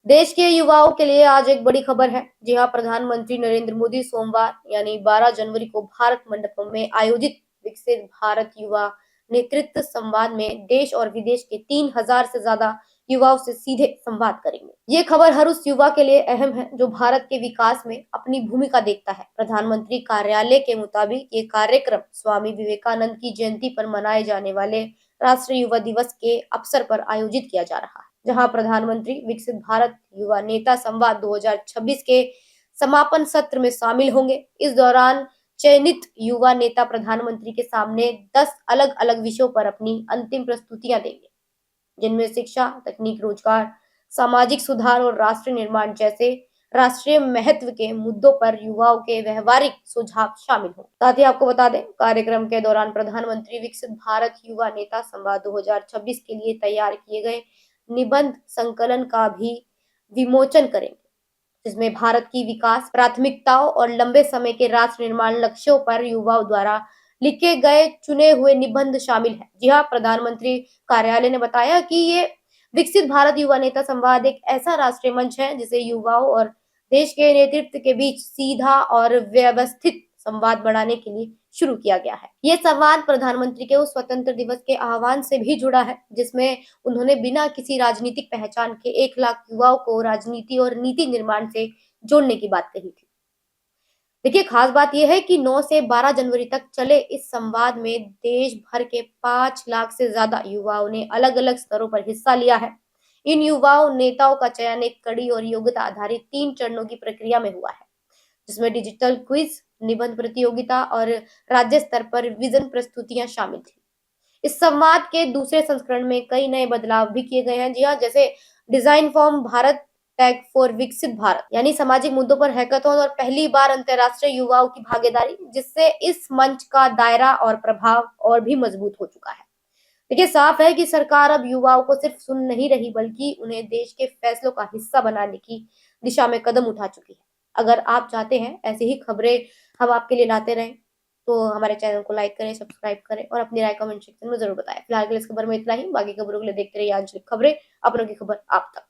देश के युवाओं के लिए आज एक बड़ी खबर है। जी हाँ, प्रधानमंत्री नरेंद्र मोदी सोमवार यानी 12 जनवरी को भारत मंडपम में आयोजित विकसित भारत युवा नेतृत्व संवाद में देश और विदेश के 3,000 से ज्यादा युवाओं से सीधे संवाद करेंगे। ये खबर हर उस युवा के लिए अहम है जो भारत के विकास में अपनी भूमिका देखता है। प्रधानमंत्री कार्यालय के मुताबिक ये कार्यक्रम स्वामी विवेकानंद की जयंती पर मनाए जाने वाले राष्ट्रीय युवा दिवस के अवसर पर आयोजित किया जा रहा है, जहां प्रधानमंत्री विकसित भारत युवा नेता संवाद 2026 के समापन सत्र में शामिल होंगे। इस दौरान चयनित युवा नेता प्रधानमंत्री के सामने 10 अलग-अलग विषयों पर अपनी अंतिम प्रस्तुतियां देंगे, जिनमें शिक्षा, तकनीक, रोजगार, सामाजिक सुधार और राष्ट्र निर्माण जैसे राष्ट्रीय महत्व के मुद्दों पर युवाओं के व्यवहारिक सुझाव शामिल हों। साथ ही आपको बता दें, कार्यक्रम के दौरान प्रधानमंत्री विकसित भारत युवा नेता संवाद 2026 के लिए तैयार किए गए निबंध संकलन का भी विमोचन करेंगे, जिसमें भारत की विकास प्राथमिकताओं और लंबे समय के राष्ट्र निर्माण लक्ष्यों पर युवाओं द्वारा लिखे गए चुने हुए निबंध शामिल है। जी हाँ, प्रधानमंत्री कार्यालय ने बताया कि ये विकसित भारत युवा नेता संवाद एक ऐसा राष्ट्रीय मंच है जिसे युवाओं और देश के नेतृत्व के बीच सीधा और व्यवस्थित संवाद बढ़ाने के लिए शुरू किया गया है। ये संवाद प्रधानमंत्री के उस स्वतंत्र दिवस के आह्वान से भी जुड़ा है, जिसमें उन्होंने बिना किसी राजनीतिक पहचान के 1 लाख युवाओं को राजनीति और नीति निर्माण से जोड़ने की बात कही थी। देखिए, खास बात यह है कि 9 से 12 जनवरी तक चले इस संवाद में देश भर के 5 लाख से ज्यादा युवाओं ने अलग-अलग स्तरों पर हिस्सा लिया है। इन युवाओं नेताओं का चयन एक कड़ी और योग्यता आधारित 3 चरणों की प्रक्रिया में हुआ है, जिसमें डिजिटल क्विज, निबंध प्रतियोगिता और राज्य स्तर पर विजन प्रस्तुतियां शामिल थी। इस संवाद के दूसरे संस्करण में कई नए बदलाव भी किए गए हैं। जी हाँ, जैसे design form Bharat tag for विकसित भारत, यानी सामाजिक मुद्दों पर हैकाथॉन और पहली बार अंतर्राष्ट्रीय युवाओं की भागीदारी, जिससे इस मंच का दायरा और प्रभाव और भी मजबूत हो चुका है। देखिए, साफ है कि सरकार अब युवाओं को सिर्फ सुन नहीं रही, बल्कि उन्हें देश के फैसलों का हिस्सा बनाने की दिशा में कदम उठा चुकी है। अगर आप चाहते हैं ऐसी ही खबरें हम आपके लिए लाते रहें, तो हमारे चैनल को लाइक करें, सब्सक्राइब करें और अपनी राय कमेंट सेक्शन में जरूर बताएं। फिलहाल के लिए इस खबर में इतना ही। बाकी खबरों के लिए देखते रहिए आंचलिक खबरें, अपनों की खबर आप तक।